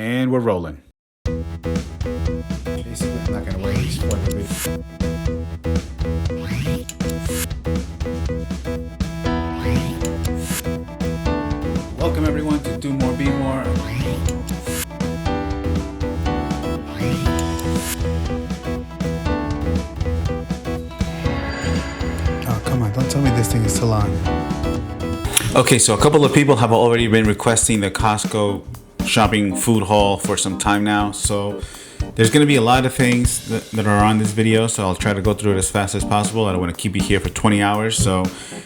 And we're rolling. Basically, I'm not gonna wait for the video. Welcome everyone to Do More, Be More. Oh, come on, don't tell me this thing is still on. Okay, so a couple of people have already been requesting the Costco shopping food haul for some time now. So there's going to be a lot of things that are on this video. So I'll try to go through it as fast as possible. I don't want to keep you here for 20 hours. So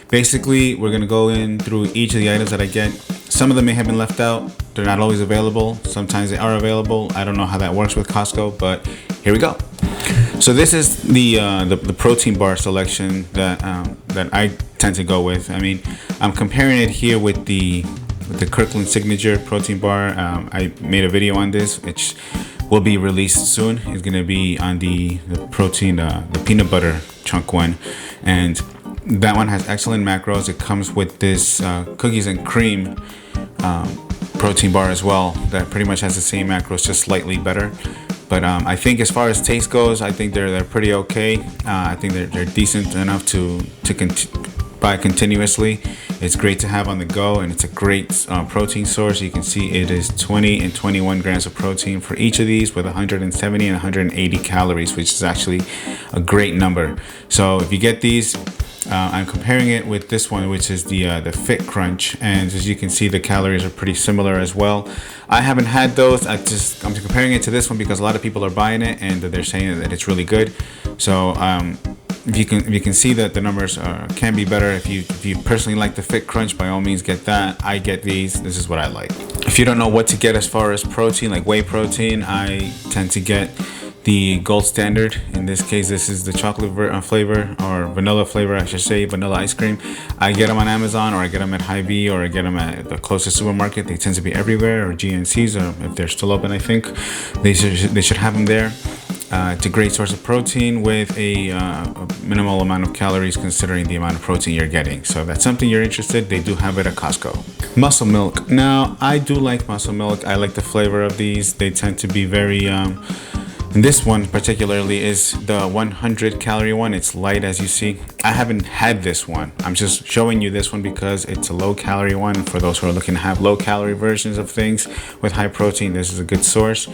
basically, we're going to go in through each of the items that I get. Some of them may have been left out. They're not always available. Sometimes they are available. I don't know how that works with Costco, but here we go. So this is the protein bar selection that I tend to go with. I mean, I'm comparing it here with the Kirkland Signature protein bar. I made a video on this, which will be released soon. It's gonna be on the protein, the peanut butter chunk one, and that one has excellent macros. It comes with this cookies and cream protein bar as well, that pretty much has the same macros, just slightly better. But I think as far as taste goes, I think they're pretty okay. I think they're decent enough to buy continuously. It's great to have on the go, and it's a great protein source. You can see it is 20 and 21 grams of protein for each of these, with 170 and 180 calories, which is actually a great number. So if you get these, I'm comparing it with this one, which is the Fit Crunch, and as you can see, the calories are pretty similar as well. I haven't had those. I'm comparing it to this one because a lot of people are buying it and they're saying that it's really good. So if you can see that the numbers can be better. If you personally like the Fit Crunch, by all means get that. I get these. This is what I like. If you don't know what to get as far as protein, like whey protein, I tend to get the gold standard. In this case, this is the chocolate flavor, or vanilla flavor, I should say, vanilla ice cream. I get them on Amazon, or I get them at Hy-Vee, or I get them at the closest supermarket. They tend to be everywhere, or GNCs, or if they're still open, I think they should have them there. It's a great source of protein with a minimal amount of calories considering the amount of protein you're getting. So if that's something you're interested, they do have it at Costco. Muscle milk. Now, I do like muscle milk. I like the flavor of these. They tend to be very and this one particularly is the 100 calorie one. It's light, as you see. I haven't had this one. I'm just showing you this one because it's a low calorie one. For those who are looking to have low calorie versions of things with high protein, this is a good source.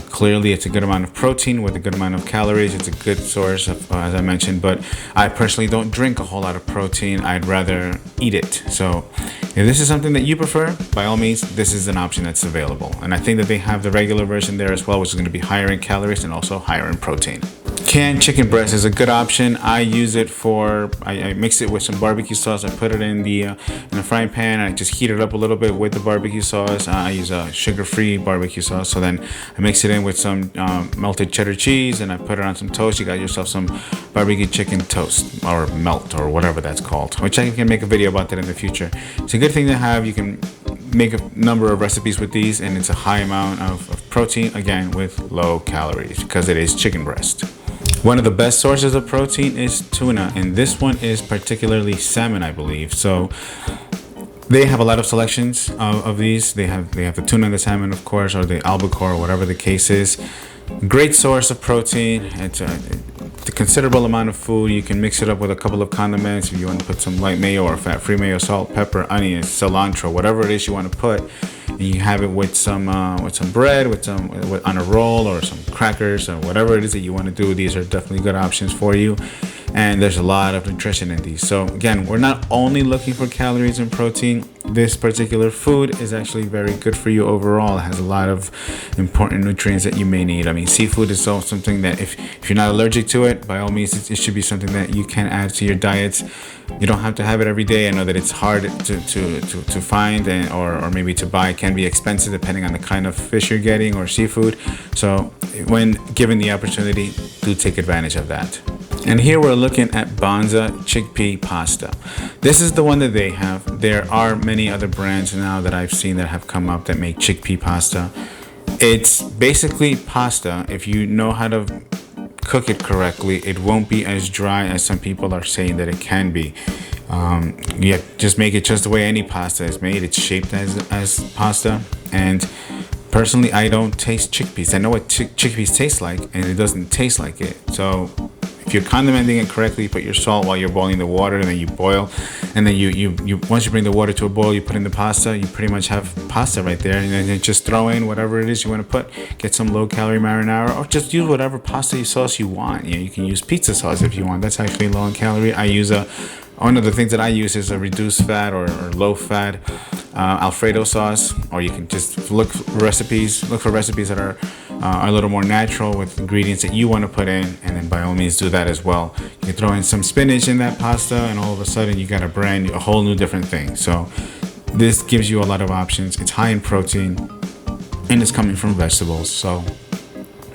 Clearly, it's a good amount of protein with a good amount of calories. It's a good source of, as I mentioned, but I personally don't drink a whole lot of protein. I'd rather eat it. So if this is something that you prefer, by all means, this is an option that's available. And I think that they have the regular version there as well, which is going to be higher in calories and also higher in protein. Canned chicken breast is a good option. I use it for, I mix it with some barbecue sauce. I put it in the frying pan. I just heat it up a little bit with the barbecue sauce. I use a sugar-free barbecue sauce. So then I mix it in with some melted cheddar cheese, and I put it on some toast. You got yourself some barbecue chicken toast, or melt, or whatever that's called, which I can make a video about that in the future. It's a good thing to have. You can make a number of recipes with these, and it's a high amount of protein, again, with low calories, because it is chicken breast. One of the best sources of protein is tuna, and this one is particularly salmon, I believe. So they have a lot of selections of these. They have the tuna and the salmon, of course, or the albacore, or whatever the case is. Great source of protein. It's a considerable amount of food. You can mix it up with a couple of condiments if you want to put some light mayo or fat-free mayo, salt, pepper, onions, cilantro, whatever it is you want to put. And you have it with some bread, on a roll, or some crackers, or whatever it is that you want to do. These are definitely good options for you, and there's a lot of nutrition in these. So again, we're not only looking for calories and protein. This particular food is actually very good for you overall. It has a lot of important nutrients that you may need. I mean, seafood is also something that if you're not allergic to it, by all means, it should be something that you can add to your diets. You don't have to have it every day. I know that it's hard to find or maybe to buy. It can be expensive depending on the kind of fish you're getting or seafood. So when given the opportunity, do take advantage of that. And here we're looking at Banza chickpea pasta. This is the one that they have. There are many other brands now that I've seen that have come up that make chickpea pasta. It's basically pasta. If you know how to cook it correctly, it won't be as dry as some people are saying that it can be. Just make it just the way any pasta is made. It's shaped as pasta, and Personally, I don't taste chickpeas. I know what chickpeas taste like, and it doesn't taste like it. So if you're condimenting it correctly, you put your salt while you're boiling the water, and then you boil, and then you once you bring the water to a boil, you put in the pasta. You pretty much have pasta right there, and then you just throw in whatever it is you want to put. Get some low-calorie marinara, or just use whatever pasta sauce you want. You can use pizza sauce if you want. That's actually low in calorie. One of the things that I use is a reduced fat or low fat Alfredo sauce, or you can just look for recipes that are a little more natural with ingredients that you want to put in, and then by all means do that as well. You can throw in some spinach in that pasta, and all of a sudden you got a whole new different thing. So this gives you a lot of options. It's high in protein, and it's coming from vegetables. So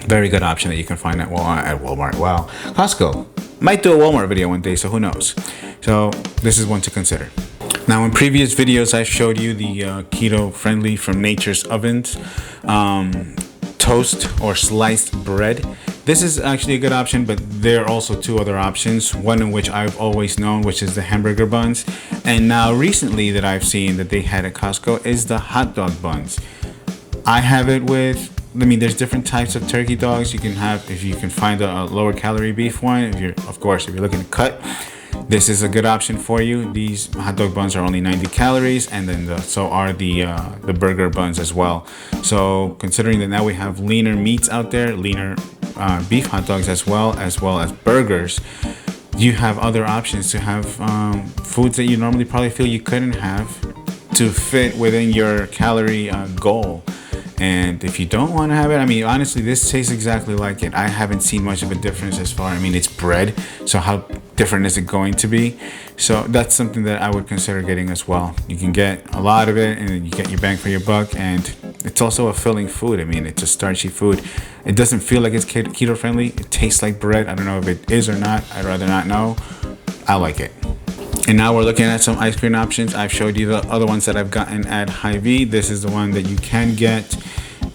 very good option that you can find at Walmart. Wow, Costco. Might do a Walmart video one day, so who knows. So this is one to consider. Now, in previous videos, I showed you the keto friendly from Nature's Ovens toast or sliced bread. This is actually a good option, but there are also two other options. One in which I've always known, which is the hamburger buns. And now recently that I've seen that they had at Costco is the hot dog buns. I have it with, there's different types of turkey dogs you can have. If you can find a lower calorie beef one, if you're looking to cut, this is a good option for you. These hot dog buns are only 90 calories, and then so are the burger buns as well. So considering that now we have leaner meats out there, leaner beef hot dogs as well as burgers, you have other options to have foods that you normally probably feel you couldn't have to fit within your calorie goal. And if you don't want to have it, honestly, this tastes exactly like it. I haven't seen much of a difference as far. It's bread, so how different is it going to be? So that's something that I would consider getting as well. You can get a lot of it, and then you get your bang for your buck, and it's also a filling food. It's a starchy food. It doesn't feel like it's keto friendly. It tastes like bread. I don't know if it is or not. I'd rather not know. I like it. And now we're looking at some ice cream options. I've showed you the other ones that I've gotten at Hy-Vee. This is the one that you can get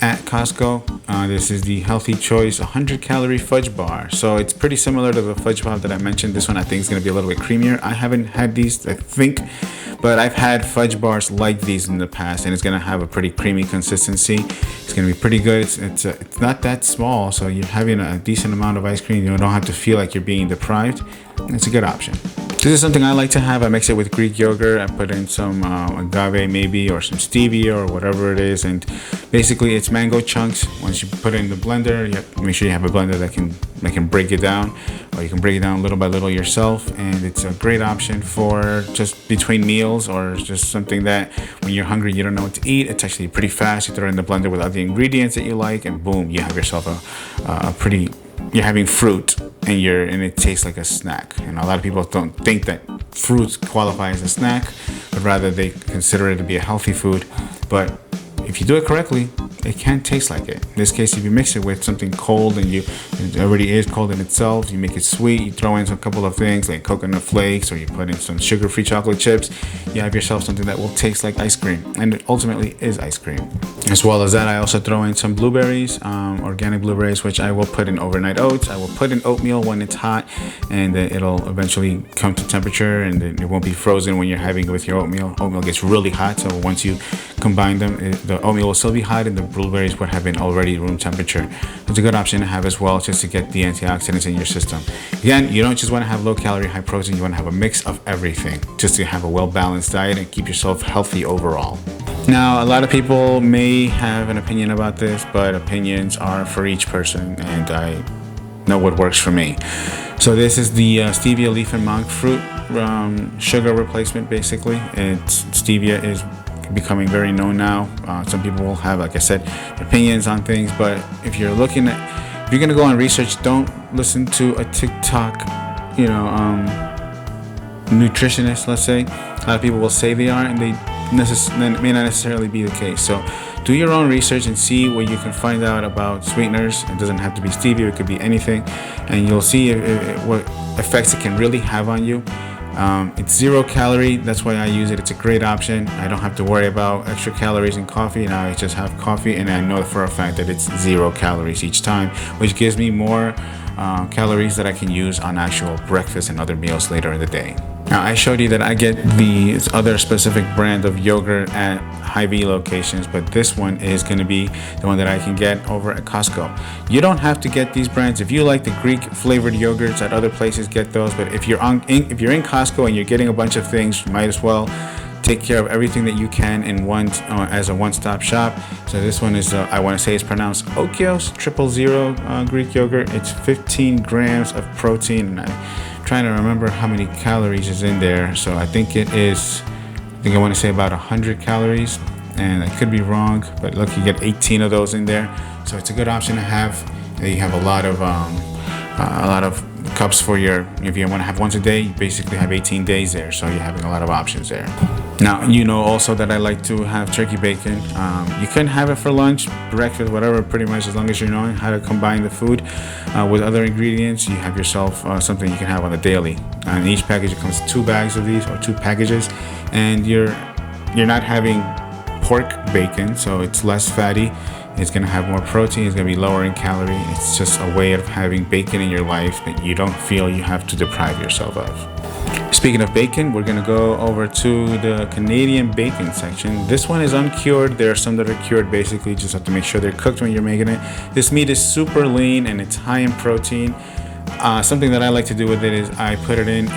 at Costco. This is the Healthy Choice 100 calorie fudge bar. So it's pretty similar to the fudge bar that I mentioned. This one I think is going to be a little bit creamier. I haven't had these, I think, but I've had fudge bars like these in the past, and it's going to have a pretty creamy consistency. It's going to be pretty good. It's not that small, so you're having a decent amount of ice cream. You don't have to feel like you're being deprived. It's a good option. This is something I like to have. I mix it with Greek yogurt. I put in some agave maybe, or some stevia, or whatever it is, and basically it's mango chunks. Once you put it in the blender, you have to make sure you have a blender that can break it down, or you can break it down little by little yourself. And it's a great option for just between meals, or just something that when you're hungry you don't know what to eat. It's actually pretty fast. You throw it in the blender with other ingredients that you like, and boom, you have yourself you're having fruit, and it tastes like a snack. And a lot of people don't think that fruits qualify as a snack, but rather they consider it to be a healthy food. But if you do it correctly, it can taste like it. In this case, if you mix it with something cold, and it already is cold in itself, you make it sweet, you throw in a couple of things like coconut flakes, or you put in some sugar-free chocolate chips, you have yourself something that will taste like ice cream, and it ultimately is ice cream. As well as that, I also throw in some blueberries, organic blueberries, which I will put in overnight oats. I will put in oatmeal when it's hot, and it'll eventually come to temperature, and it won't be frozen when you're having it with your oatmeal. Oatmeal gets really hot, so once you combine them, the oatmeal will still be hot, and the blueberries would have been already room temperature. It's a good option to have as well, just to get the antioxidants in your system. Again, you don't just want to have low calorie, high protein. You want to have a mix of everything, just to have a well-balanced diet and keep yourself healthy overall. Now, a lot of people may have an opinion about this, but opinions are for each person, and I know what works for me. So this is the stevia leaf and monk fruit sugar replacement. Basically, stevia is becoming very known now. Some people will have, like I said, opinions on things, but if you're gonna go on research, don't listen to a TikTok, nutritionist, let's say. A lot of people will say they are, and they may not necessarily be the case. So do your own research and see what you can find out about sweeteners. It doesn't have to be stevia, it could be anything, and you'll see what effects it can really have on you. It's 0 calorie, that's why I use it. It's a great option. I don't have to worry about extra calories in coffee. Now I just have coffee, and I know for a fact that it's 0 calories each time, which gives me more calories that I can use on actual breakfast and other meals later in the day. Now, I showed you that I get the other specific brand of yogurt at Hy-Vee locations, but this one is going to be the one that I can get over at Costco. You don't have to get these brands. If you like the Greek flavored yogurts at other places, get those. But if you're in Costco and you're getting a bunch of things, you might as well take care of everything that you can in one as a one-stop shop. So this one is I want to say it's pronounced Okios 000 Greek yogurt. It's 15 grams of protein, and I'm trying to remember how many calories is in there. So I think I want to say about 100 calories, and I could be wrong, but look, you get 18 of those in there. So it's a good option to have. You have a lot of cups for if you want to have once a day, you basically have 18 days there. So you're having a lot of options there. Now, you know also that I like to have turkey bacon. You can have it for lunch, breakfast, whatever, pretty much, as long as you're knowing how to combine the food with other ingredients. You have yourself something you can have on the daily. In each package, it comes 2 bags of these, or 2 packages, and you're not having pork bacon, so it's less fatty. It's going to have more protein. It's going to be lower in calorie. It's just a way of having bacon in your life that you don't feel you have to deprive yourself of. Speaking of bacon, we're going to go over to the Canadian bacon section. This one is uncured. There are some that are cured. Basically, just have to make sure they're cooked when you're making it. This meat is super lean and it's high in protein. Something that I like to do with it is I put it in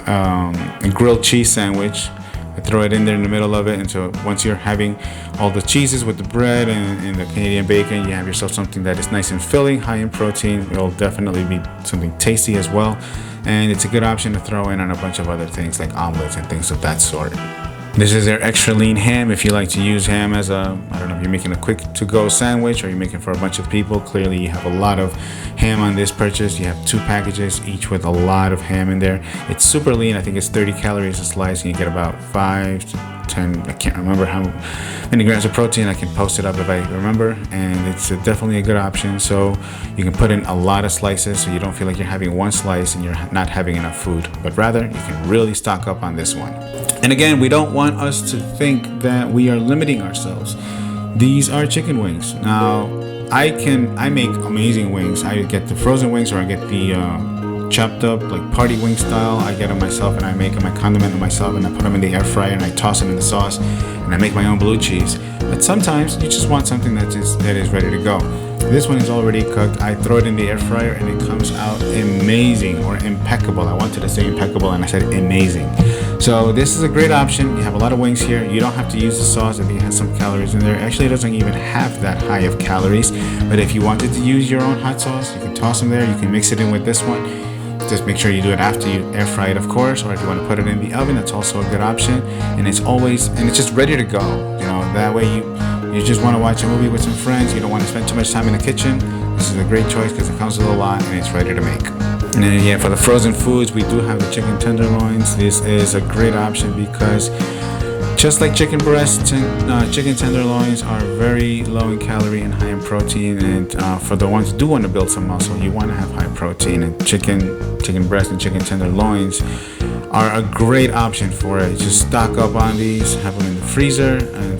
a grilled cheese sandwich. I throw it in there in the middle of it, and so once you're having all the cheeses with the bread and the Canadian bacon, you have yourself something that is nice and filling, high in protein. It'll definitely be something tasty as well, and it's a good option to throw in on a bunch of other things like omelets and things of that sort. This is their extra lean ham. If you like to use ham as I don't know if you're making a quick to-go sandwich or you're making for a bunch of people, clearly you have a lot of ham on this purchase. You have 2 packages, each with a lot of ham in there. It's super lean. I think it's 30 calories a slice, and you get about 5 to 10, I can't remember how many grams of protein. I can post it up if I remember, and it's definitely a good option. So you can put in a lot of slices, so you don't feel like you're having one slice and you're not having enough food, but rather you can really stock up on this one. And again, we don't want us to think that we are limiting ourselves. These are chicken wings. Now, I make amazing wings. I get the frozen wings, or I get the chopped up like party wing style. I get them myself, and I make them, I condiment them myself, and I put them in the air fryer, and I toss them in the sauce, and I make my own blue cheese. But sometimes you just want something that is ready to go. This one is already cooked. I throw it in the air fryer and it comes out amazing, or impeccable. I wanted to say impeccable and I said amazing. So this is a great option. You have a lot of wings here. You don't have to use the sauce if it has some calories in there. Actually, it doesn't even have that high of calories. But if you wanted to use your own hot sauce, you can toss them there. You can mix it in with this one. Just make sure you do it after you air fry it, of course, or if you want to put it in the oven, that's also a good option. And it's just ready to go. You know, that way you just want to watch a movie with some friends. You don't want to spend too much time in the kitchen. This is a great choice because it comes with a lot and it's ready to make. And then yeah, for the frozen foods, we do have the chicken tenderloins. This is a great option because just like chicken breasts, chicken tenderloins are very low in calorie and high in protein. And for the ones who do want to build some muscle, you want to have high protein. And chicken breast and chicken tenderloins are a great option for it. Just stock up on these, have them in the freezer, and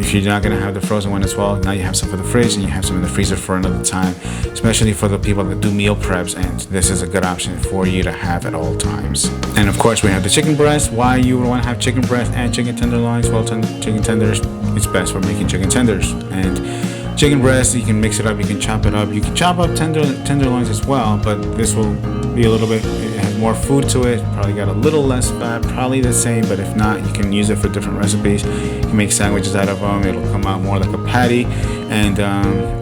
if you're not going to have the frozen one as well, now you have some for the fridge and you have some in the freezer for another time, especially for the people that do meal preps, and this is a good option for you to have at all times. And of course, we have the chicken breast. Why you would want to have chicken breast and chicken tenderloins? Well, chicken tenders, it's best for making chicken tenders. And chicken breast, you can mix it up, you can chop it up. You can chop up tenderloins as well, but this will be a little bit, it has more food to it, probably got a little less fat, probably the same, but if not, you can use it for different recipes. You can make sandwiches out of them. It'll come out more like a patty, and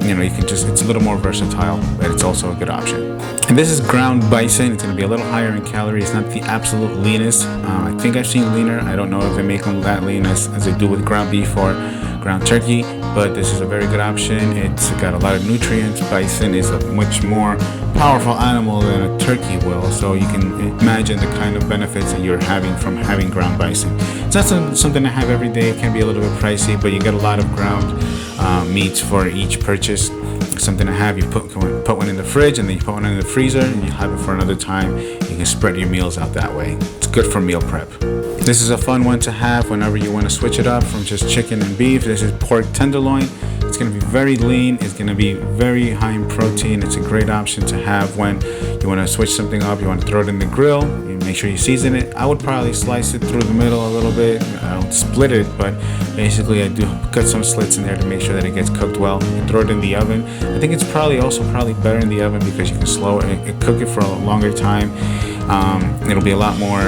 you can just, it's a little more versatile, but it's also a good option. And this is ground bison. It's going to be a little higher in calories. It's not the absolute leanest. I think I've seen leaner. I don't know if they make them that lean as they do with ground beef or ground turkey, but this is a very good option. It's got a lot of nutrients. Bison is a much more powerful animal than a turkey will, so you can imagine the kind of benefits that you're having from having ground bison. It's not something to have every day. It can be a little bit pricey, but you get a lot of ground meats for each purchase. Something to have. You put one in the fridge, and then you put one in the freezer, and you have it for another time. You can spread your meals out that way. It's good for meal prep. This is a fun one to have whenever you want to switch it up from just chicken and beef. This is pork tenderloin. It's going to be very lean. It's going to be very high in protein. It's a great option to have when you want to switch something up. You want to throw it in the grill. You make sure you season it. I would probably slice it through the middle a little bit. I don't split it, but basically I do cut some slits in there to make sure that it gets cooked well. You throw it in the oven. I think it's probably better in the oven because you can slow it, cook it for a longer time. It'll be a lot more,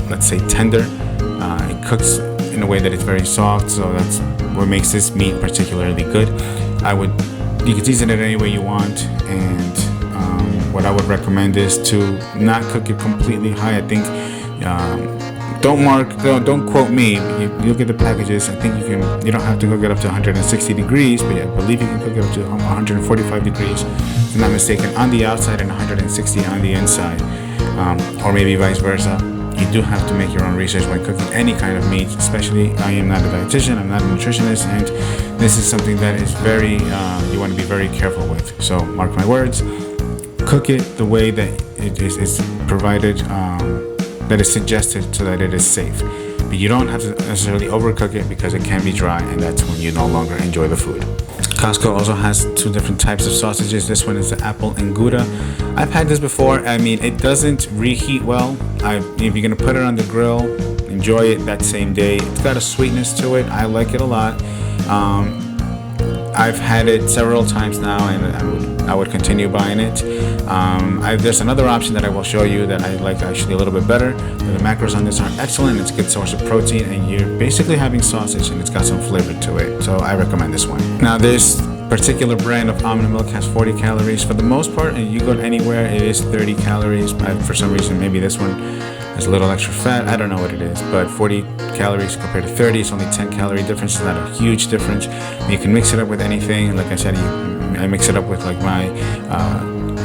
let's say, tender. It cooks in a way that it's very soft, so that's what makes this meat particularly good. You can season it any way you want, and what I would recommend is to not cook it completely high. I think don't quote me. You look at the packages. I think you don't have to cook it up to 160 degrees, but I believe you can cook it up to 145 degrees, if I'm not mistaken, on the outside and 160 on the inside, or maybe vice versa. You do have to make your own research when cooking any kind of meat, especially I am not a dietitian, I'm not a nutritionist, and this is something that is very, you want to be very careful with. So mark my words, cook it the way that it is provided, that is suggested so that it is safe. But you don't have to necessarily overcook it because it can be dry, and that's when you no longer enjoy the food. Costco also has two different types of sausages. This one is the apple and Gouda. I've had this before. I mean, it doesn't reheat well. If you're gonna put it on the grill, enjoy it that same day. It's got a sweetness to it. I like it a lot. I've had it several times now, and I would continue buying it. There's another option that I will show you that I like actually a little bit better. The macros on this are excellent. It's a good source of protein, and you're basically having sausage, and it's got some flavor to it. So I recommend this one. Now, this particular brand of almond milk has 40 calories for the most part, and you go anywhere, it is 30 calories. For some reason, maybe this one has a little extra fat. I don't know what it is, but 40 calories compared to 30, it's only 10 calorie difference. It's not a huge difference. You can mix it up with anything. Like I said, I mix it up with like my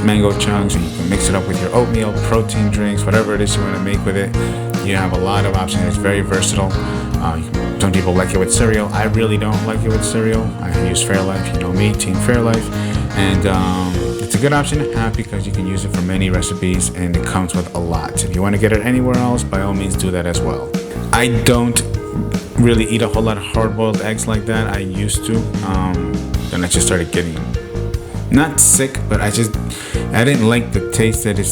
mango chunks, or you can mix it up with your oatmeal, protein drinks, whatever it is you want to make with it. You have a lot of options. It's very versatile. Some people like it with cereal. I really don't like it with cereal. I use Fairlife, you know me, Team Fairlife, and it's a good option to have because you can use it for many recipes, and it comes with a lot. If you want to get it anywhere else, by all means do that as well. I don't really eat a whole lot of hard-boiled eggs like that. I used to. Then I just started getting not sick, but I didn't like the taste that I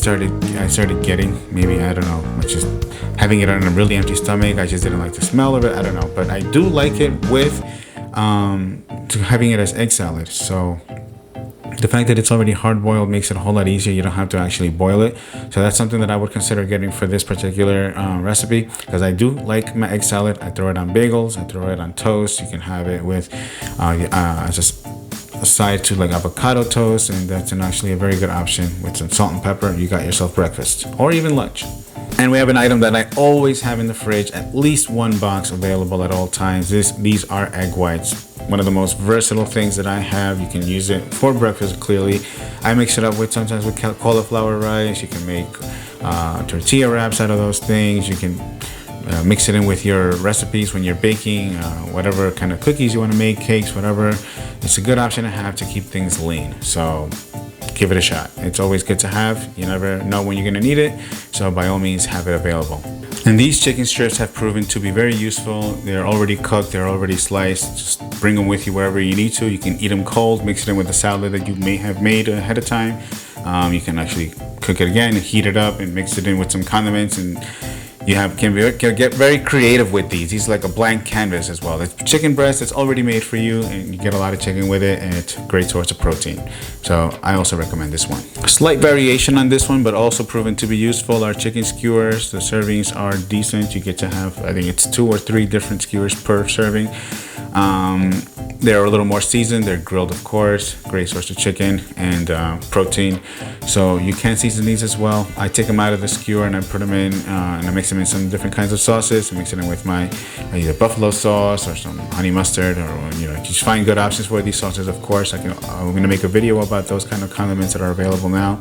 started getting. Maybe, I don't know, just having it on a really empty stomach. I just didn't like the smell of it. I don't know, but I do like it with having it as egg salad. So the fact that it's already hard boiled makes it a whole lot easier. You don't have to actually boil it. So that's something that I would consider getting for this particular recipe, because I do like my egg salad. I throw it on bagels, I throw it on toast. You can have it with just a side to like avocado toast, and that's actually a very good option with some salt and pepper. You got yourself breakfast or even lunch. And we have an item that I always have in the fridge, at least one box available at all times. These are egg whites. One of the most versatile things that I have. You can use it for breakfast, clearly. I mix it up sometimes with cauliflower rice. You can make tortilla wraps out of those things. You can mix it in with your recipes when you're baking, whatever kind of cookies you want to make, cakes, whatever. It's a good option to have to keep things lean. So give it a shot. It's always good to have. You never know when you're going to need it. So by all means, have it available. And these chicken strips have proven to be very useful. They're already cooked. They're already sliced. Just bring them with you wherever you need to. You can eat them cold, mix it in with a salad that you may have made ahead of time. You can actually cook it again and heat it up and mix it in with some condiments, and you can get very creative with these. These are like a blank canvas as well. It's chicken breast that's already made for you, and you get a lot of chicken with it, and it's a great source of protein. So I also recommend this one. A slight variation on this one, but also proven to be useful, are chicken skewers. The servings are decent. You get to have, I think it's 2 or 3 different skewers per serving. They're a little more seasoned. They're grilled, of course. Great source of chicken and protein. So you can season these as well. I take them out of the skewer and I put them in, and I mix them in some different kinds of sauces. I mix it in with my either buffalo sauce or some honey mustard, or just find good options for these sauces. Of course, I'm going to make a video about those kind of condiments that are available now,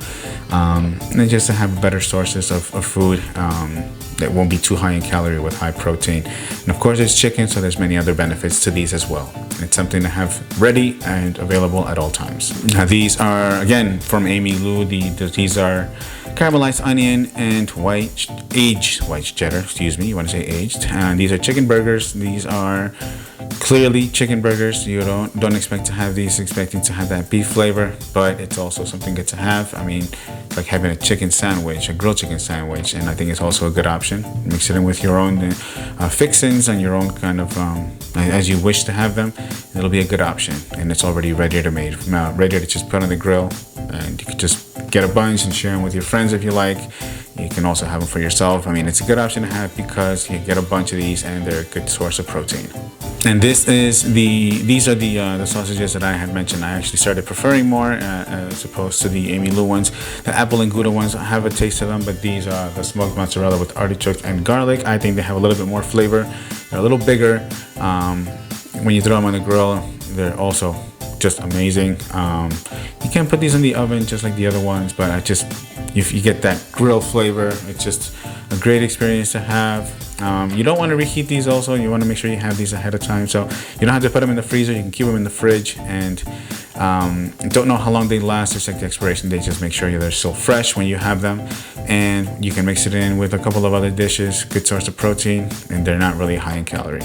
and then just to have better sources of food that won't be too high in calorie with high protein. And of course, it's chicken, so there's many other benefits to these as well. It's something to have ready and available at all times. Now, these are, again, from Amy Lou. These are caramelized onion and aged white cheddar, excuse me, you want to say aged. And these are chicken burgers. These are Clearly, chicken burgers, you don't expect to have these expecting to have that beef flavor, but it's also something good to have. I mean, like having a chicken sandwich, a grilled chicken sandwich, and I think it's also a good option. Mix it in with your own fixings and your own kind of as you wish to have them. It'll be a good option, and it's already ready to made, ready to just put on the grill, and you can just get a bunch and share them with your friends if you like. You can also have them for yourself. I mean, it's a good option to have because you get a bunch of these and they're a good source of protein. And these are the sausages that I had mentioned. I actually started preferring more as opposed to the Amy Lou ones. The apple and Gouda ones, I have a taste of them, but these are the smoked mozzarella with artichokes and garlic. I think they have a little bit more flavor. They're a little bigger. When you throw them on the grill, they're also just amazing. You can put these in the oven just like the other ones, but you get that grill flavor. It's just a great experience to have. You don't want to reheat these also. You want to make sure you have these ahead of time, so you don't have to put them in the freezer. You can keep them in the fridge, and don't know how long they last. Just like the expiration date, just make sure they're still fresh when you have them, and you can mix it in with a couple of other dishes. Good source of protein, and they're not really high in calorie.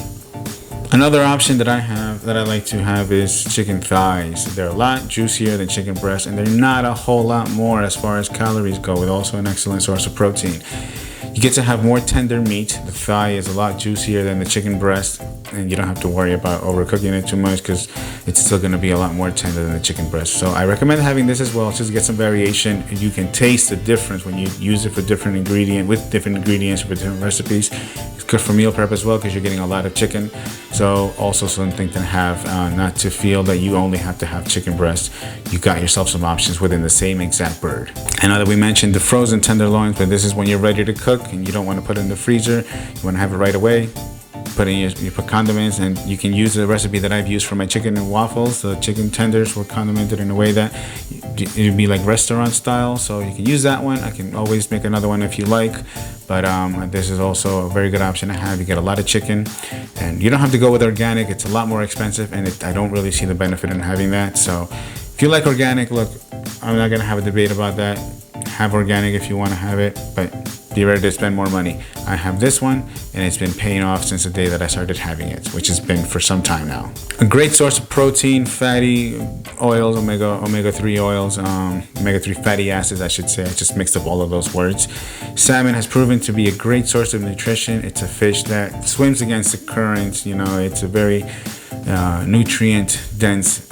Another option that I like to have is chicken thighs. They're a lot juicier than chicken breast, and they're not a whole lot more as far as calories go, with also an excellent source of protein. You get to have more tender meat. The thigh is a lot juicier than the chicken breast, and you don't have to worry about overcooking it too much because it's still going to be a lot more tender than the chicken breast. So I recommend having this as well, just to get some variation, and you can taste the difference when you use it for different ingredients for different recipes. It's good for meal prep as well because you're getting a lot of chicken. So also something to have, not to feel that you only have to have chicken breast. You got yourself some options within the same exact bird. I know that we mentioned the frozen tenderloins, but this is when you're ready to cook and you don't want to put it in the freezer. You want to have it right away. You put condiments, and you can use the recipe that I've used for my chicken and waffles. The chicken tenders were condimented in a way that it'd be like restaurant style, so you can use that one. I can always make another one if you like, but this is also a very good option to have. You get a lot of chicken, and you don't have to go with organic. It's a lot more expensive, and I don't really see the benefit in having that. So if you like organic, look, I'm not gonna have a debate about that. Have organic if you want to have it, but be ready to spend more money. I have this one, and it's been paying off since the day that I started having it, which has been for some time now. A great source of protein, fatty oils, omega-3 oils, omega-3 fatty acids, I should say. I just mixed up all of those words. Salmon has proven to be a great source of nutrition. It's a fish that swims against the current. You know, it's a very nutrient dense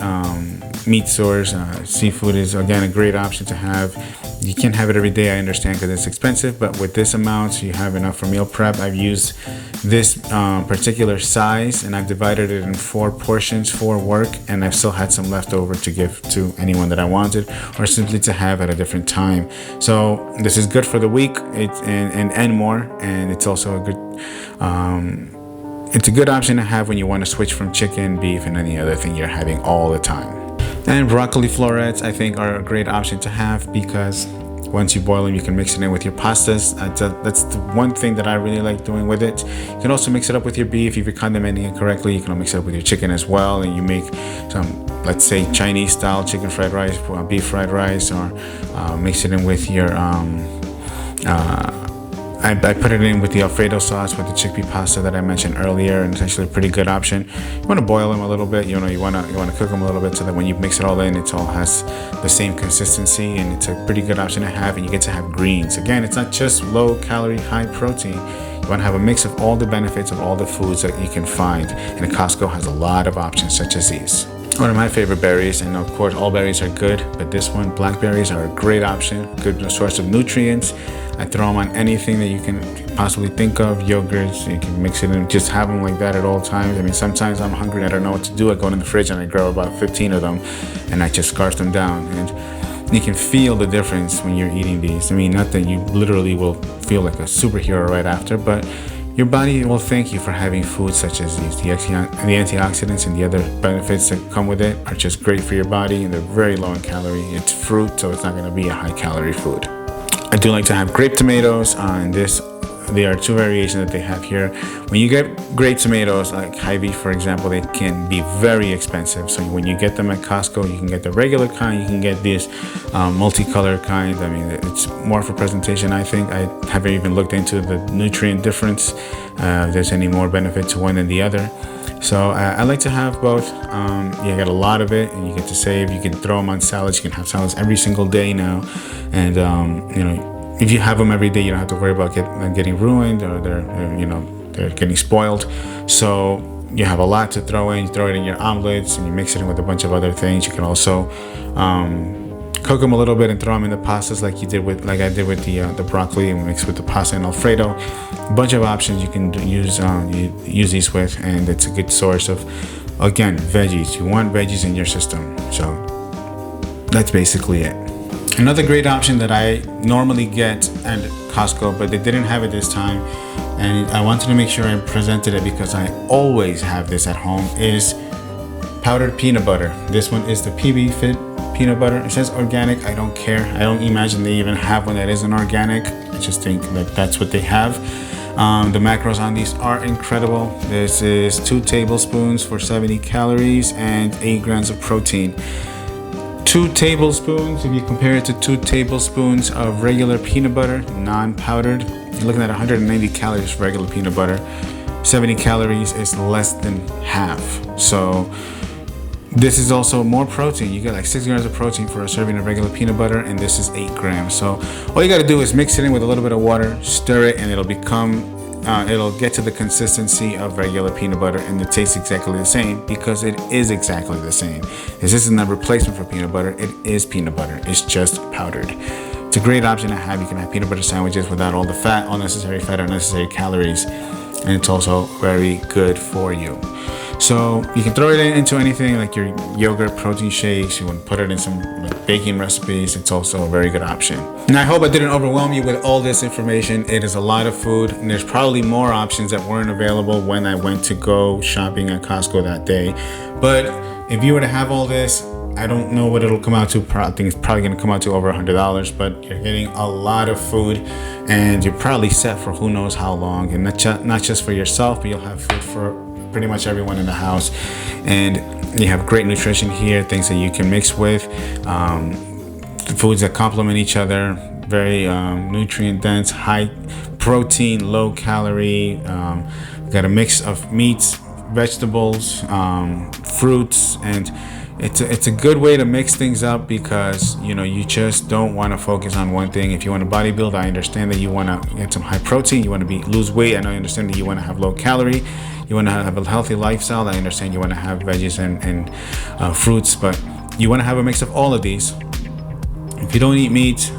meat source. Seafood is again a great option to have. You can't have it every day, I understand, because it's expensive, but with this amount you have enough for meal prep. I've used this particular size, and I've divided it in 4 portions for work, and I've still had some left over to give to anyone that I wanted, or simply to have at a different time. So this is good for the week, and more, and it's also a good it's a good option to have when you want to switch from chicken, beef, and any other thing you're having all the time. And broccoli florets, I think, are a great option to have because once you boil them, you can mix it in with your pastas. That's the one thing that I really like doing with it. You can also mix it up with your beef if you're condimenting it correctly. You can mix it up with your chicken as well, and you make some, let's say, Chinese style chicken fried rice, beef fried rice, or mix it in with your I put it in with the Alfredo sauce with the chickpea pasta that I mentioned earlier, and it's actually a pretty good option. You want to boil them a little bit, you want to cook them a little bit so that when you mix it all in, it all has the same consistency, and it's a pretty good option to have. And you get to have greens. Again, it's not just low calorie, high protein. You want to have a mix of all the benefits of all the foods that you can find, and Costco has a lot of options such as these. One of my favorite berries, and of course all berries are good, but this one, blackberries, are a great option, good source of nutrients. I throw them on anything that you can possibly think of, yogurts, you can mix it in, just have them like that at all times. I mean, sometimes I'm hungry, I don't know what to do, I go in the fridge and I grab about 15 of them, and I just scarf them down, and you can feel the difference when you're eating these. I mean, not that you literally will feel like a superhero right after, but your body will thank you for having foods such as these. The antioxidants and the other benefits that come with it are just great for your body, and they're very low in calorie. It's fruit, so it's not going to be a high calorie food. I do like to have grape tomatoes on this. There are 2 variations that they have here. When you get grape tomatoes, like Hy-Vee for example, they can be very expensive. So when you get them at Costco, you can get the regular kind, you can get this multicolored kind. I mean, it's more for presentation, I think. I haven't even looked into the nutrient difference, if there's any more benefit to one than the other. So I like to have both. You get a lot of it, and you get to save. You can throw them on salads. You can have salads every single day now, and if you have them every day, you don't have to worry about them getting ruined, or they're getting spoiled. So you have a lot to throw in. You throw it in your omelets, and you mix it in with a bunch of other things. You can also cook them a little bit and throw them in the pastas, like I did with the broccoli, and mix with the pasta and Alfredo. A bunch of options you can use these with, and it's a good source of, again, veggies. You want veggies in your system, so that's basically it. Another great option that I normally get at Costco, but they didn't have it this time, and I wanted to make sure I presented it because I always have this at home, is powdered peanut butter. This one is the PB Fit peanut butter. It says organic. I don't care. I don't imagine they even have one that isn't organic. I just think that that's what they have. The macros on these are incredible. This is 2 tablespoons for 70 calories and 8 grams of protein. 2 tablespoons, if you compare it to 2 tablespoons of regular peanut butter, non-powdered, you're looking at 190 calories for regular peanut butter. 70 calories is less than half. So this is also more protein. You get like 6 grams of protein for a serving of regular peanut butter, and this is 8 grams. So all you got to do is mix it in with a little bit of water, stir it, and it'll get to the consistency of regular peanut butter, and it tastes exactly the same because it is exactly the same. This isn't a replacement for peanut butter. It is peanut butter. It's just powdered. It's a great option to have. You can have peanut butter sandwiches without all the fat, unnecessary fat, unnecessary calories, and it's also very good for you. So you can throw it into anything like your yogurt, protein shakes. You want to put it in some baking recipes. It's also a very good option. And I hope I didn't overwhelm you with all this information. It is a lot of food, and there's probably more options that weren't available when I went to go shopping at Costco that day. But if you were to have all this, I don't know what it'll come out to. I think it's probably going to come out to over $100, but you're getting a lot of food, and you're probably set for who knows how long. And not just for yourself, but you'll have food for pretty much everyone in the house, and you have great nutrition here, things that you can mix with, foods that complement each other, very nutrient dense, high protein, low calorie. Got a mix of meats, vegetables, fruits, and it's a good way to mix things up because you just don't want to focus on one thing. If you want to bodybuild, I understand that you want to get some high protein, you want to lose weight, I understand that you want to have low calorie, you want to have a healthy lifestyle, I understand you want to have veggies and fruits, but you want to have a mix of all of these. If you don't eat meat,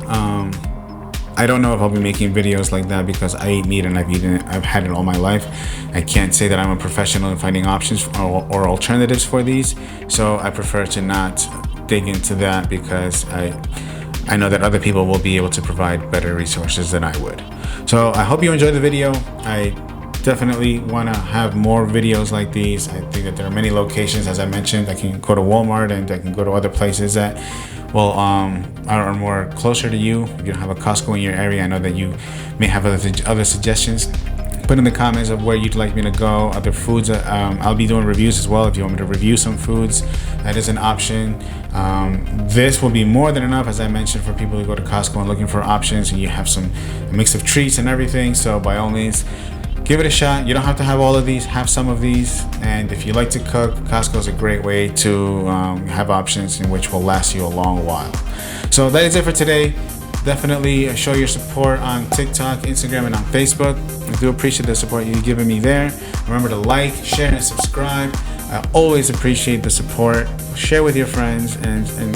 I don't know if I'll be making videos like that because I eat meat and I've had it all my life. I can't say that I'm a professional in finding options or alternatives for these, so I prefer to not dig into that because I know that other people will be able to provide better resources than I would. So I hope you enjoyed the video. I definitely want to have more videos like these. I think that there are many locations, as I mentioned. I can go to Walmart and I can go to other places that are more closer to you. If you don't have a Costco in your area, I know that you may have other suggestions. Put in the comments of where you'd like me to go, other foods. I'll be doing reviews as well. If you want me to review some foods, that is an option. This will be more than enough, as I mentioned, for people who go to Costco and looking for options, and you have a mix of treats and everything. So by all means, give it a shot. You don't have to have all of these, have some of these. And if you like to cook, Costco is a great way to have options in which will last you a long while. So that is it for today. Definitely show your support on TikTok, Instagram, and on Facebook. I do appreciate the support you've given me there. Remember to like, share, and subscribe. I always appreciate the support. Share with your friends, and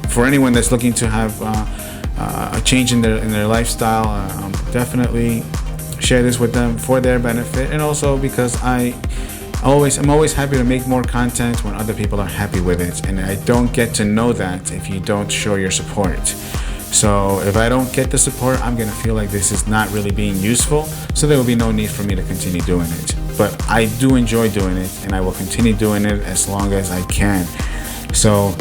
for anyone that's looking to have a change in their lifestyle, definitely share this with them for their benefit, and also because I'm always happy to make more content when other people are happy with it, and I don't get to know that if you don't show your support. So if I don't get the support, I'm gonna feel like this is not really being useful, so there will be no need for me to continue doing it. But I do enjoy doing it, and I will continue doing it as long as I can. So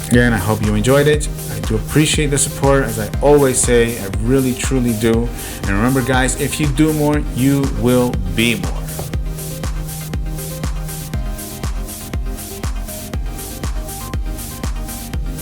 again, I hope you enjoyed it. I do appreciate the support, as I always say. I really truly do. And remember guys, if you do more, you will be more.